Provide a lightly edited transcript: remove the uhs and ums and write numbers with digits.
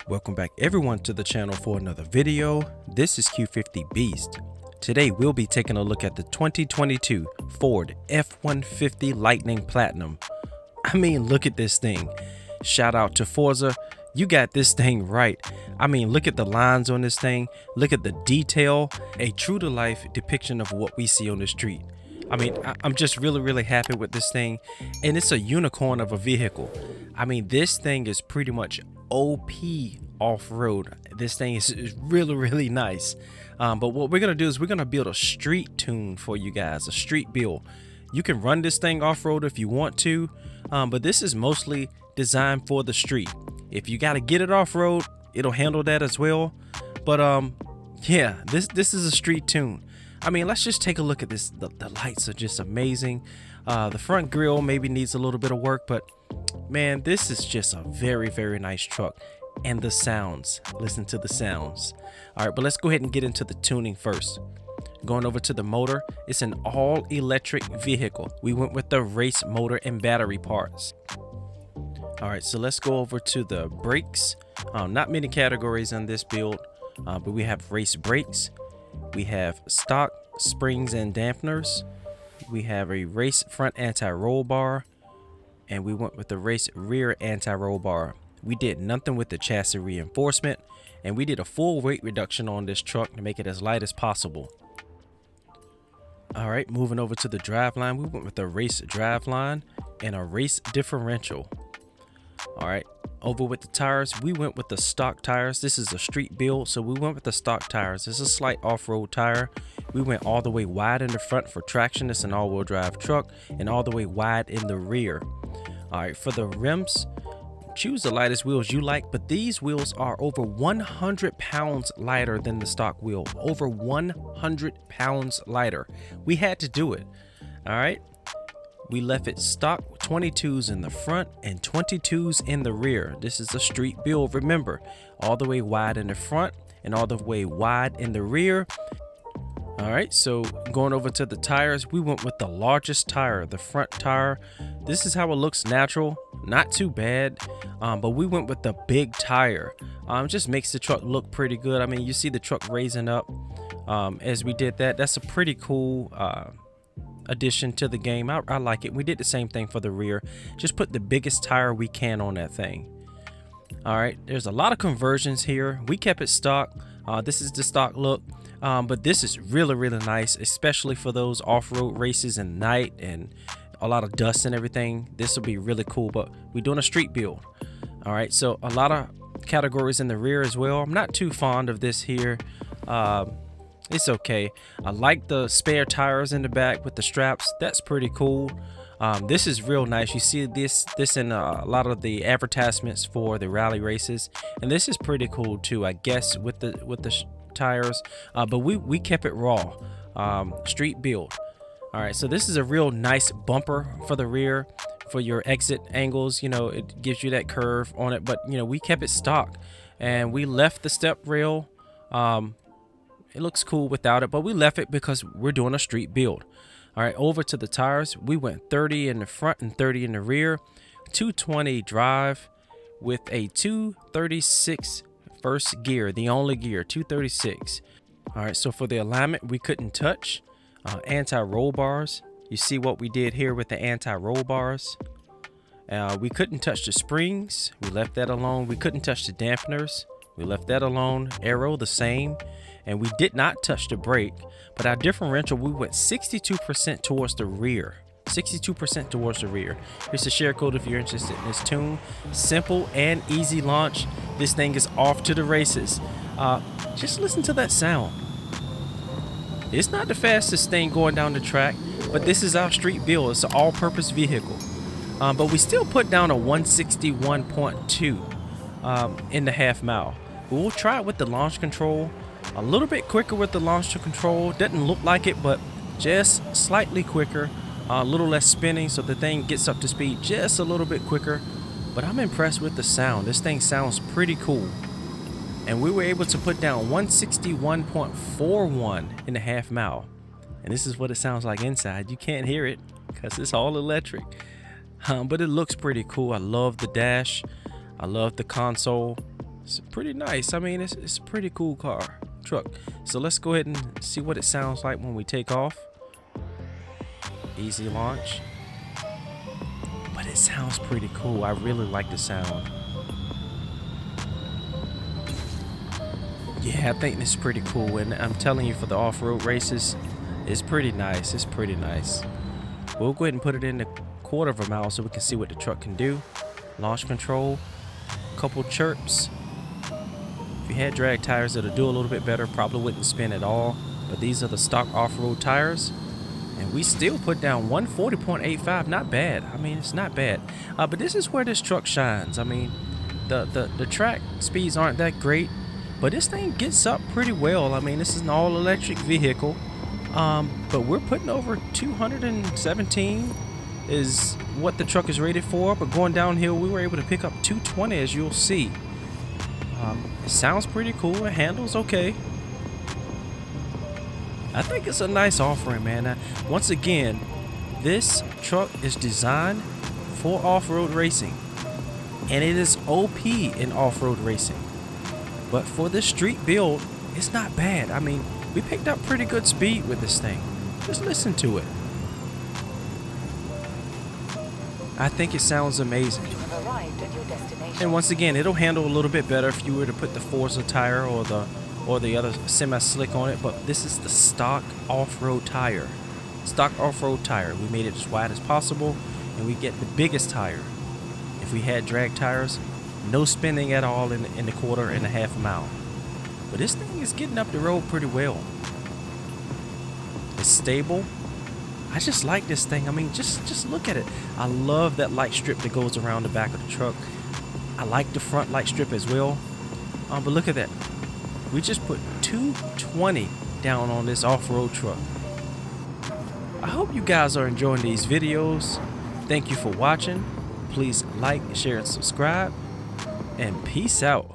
Welcome back everyone to the channel for another video. This is Q50 Beast. Today we'll be taking a look at the 2022 Ford F-150 Lightning Platinum. I mean, look at this thing. Shout out to Forza, you got this thing right. I mean, look at the lines on this thing, look at the detail, a true to life depiction of what we see on the street. I mean, I'm just really happy with this thing, and it's a unicorn of a vehicle. I mean, this thing is pretty much OP off-road. This thing is really nice. But what we're gonna do is we're gonna build a street tune for you guys, a street build. You can run this thing off-road if you want to, but this is mostly designed for the street. If you got to get it off-road, it'll handle that as well. But yeah, this is a street tune. I mean, let's just take a look at this. The lights are just amazing. The front grille maybe needs a little bit of work, but man, this is just a very nice truck. And the sounds, listen to the sounds. All right, but let's go ahead and get into the tuning first. Going over to the motor, it's an all electric vehicle. We went with the race motor and battery parts. All right, so let's go over to the brakes. Not many categories on this build, but we have race brakes. We have stock springs and dampeners. We have a race front anti-roll bar, and we went with the race rear anti-roll bar. We did nothing with the chassis reinforcement, and we did a full weight reduction on this truck to make it as light as possible. All right, moving over to the driveline, we went with a race driveline and a race differential. All right, over with the tires, we went with the stock tires. This is a street build, so we went with the stock tires. This is a slight off-road tire. We went all the way wide in the front for traction. It's an all-wheel drive truck, and all the way wide in the rear. All right, for the rims, choose the lightest wheels you like, but these wheels are over 100 pounds lighter than the stock wheel. Over 100 pounds lighter. We had to do it. All right. We left it stock 22s in the front and 22s in the rear. This is a street build, remember, all the way wide in the front and all the way wide in the rear. All right, so going over to the tires, we went with the largest tire, the front tire. This is how it looks natural, not too bad, but we went with the big tire. Just makes the truck look pretty good. I mean, you see the truck raising up as we did that. That's a pretty cool addition to the game. I like it. We did the same thing for the rear. Just put the biggest tire we can on that thing. All right, there's a lot of conversions here. We kept it stock. This is the stock look, but this is really nice, especially for those off-road races and night and a lot of dust and everything. This will be really cool, but we're doing a street build. All right, so a lot of categories in the rear as well. I'm not too fond of this here. It's okay. I like the spare tires in the back with the straps. That's pretty cool. This is real nice. You see this in a lot of the advertisements for the rally races, and this is pretty cool too, I guess, with the tires. But we kept it raw. Street build. All right, so this is a real nice bumper for the rear for your exit angles. You know, it gives you that curve on it, but you know, we kept it stock, and we left the step rail. It looks cool without it, but we left it because we're doing a street build. All right, over to the tires, we went 30 in the front and 30 in the rear. 220 drive with a 236 first gear, the only gear, 236. All right, so for the alignment, we couldn't touch anti-roll bars. You see what we did here with the anti-roll bars. We couldn't touch the springs. We left that alone. We couldn't touch the dampeners. We left that alone. Aero the same. And we did not touch the brake, but our differential, we went 62% towards the rear. 62% towards the rear. Here's the share code if you're interested in this tune. Simple and easy launch. This thing is off to the races. Just listen to that sound. It's not the fastest thing going down the track, but this is our street build. It's an all-purpose vehicle. But we still put down a 161.2 in the half mile. We'll try it with the launch control. A little bit quicker with the launch control. Doesn't look like it, but just slightly quicker. A little less spinning, so the thing gets up to speed just a little bit quicker. But I'm impressed with the sound. This thing sounds pretty cool. And we were able to put down 161.41 in the half mile. And this is what it sounds like inside. You can't hear it because it's all electric. but it looks pretty cool. I love the dash. I love the console. It's pretty nice. I mean, it's a pretty cool truck. So let's go ahead and see what it sounds like when we take off. Easy launch. But it sounds pretty cool. I really like the sound. Yeah, I think this is pretty cool, and I'm telling you, for the off-road races, it's pretty nice. It's pretty nice. We'll go ahead and put it in the 1/4 of a mile so we can see what the truck can do. Launch control, couple chirps. If you had drag tires, it'll do a little bit better. Probably wouldn't spin at all, but these are the stock off-road tires, and we still put down 140.85. Not bad. I mean, it's not bad. But this is where this truck shines. I mean, the track speeds aren't that great, but this thing gets up pretty well. I mean, this is an all-electric vehicle, but we're putting over 217 is what the truck is rated for. But going downhill, we were able to pick up 220, as you'll see. It sounds pretty cool. It handles okay. I think it's a nice offering, man. Once again, this truck is designed for off-road racing, and it is OP in off-road racing. But for this street build, it's not bad. I mean, we picked up pretty good speed with this thing. Just listen to it. I think it sounds amazing. You have arrived at your destination. And once again, it'll handle a little bit better if you were to put the Forza tire or the other semi-slick on it. But this is the stock off-road tire. Stock off-road tire. We made it as wide as possible, and we get the biggest tire. If we had drag tires, no spinning at all in the 1/4 mile. But this thing is getting up the road pretty well. It's stable. I just like this thing. I mean, just look at it. I love that light strip that goes around the back of the truck. I like the front light strip as well. But look at that. We just put 220 down on this off-road truck. I hope you guys are enjoying these videos. Thank you for watching. Please like, share, and subscribe. And peace out.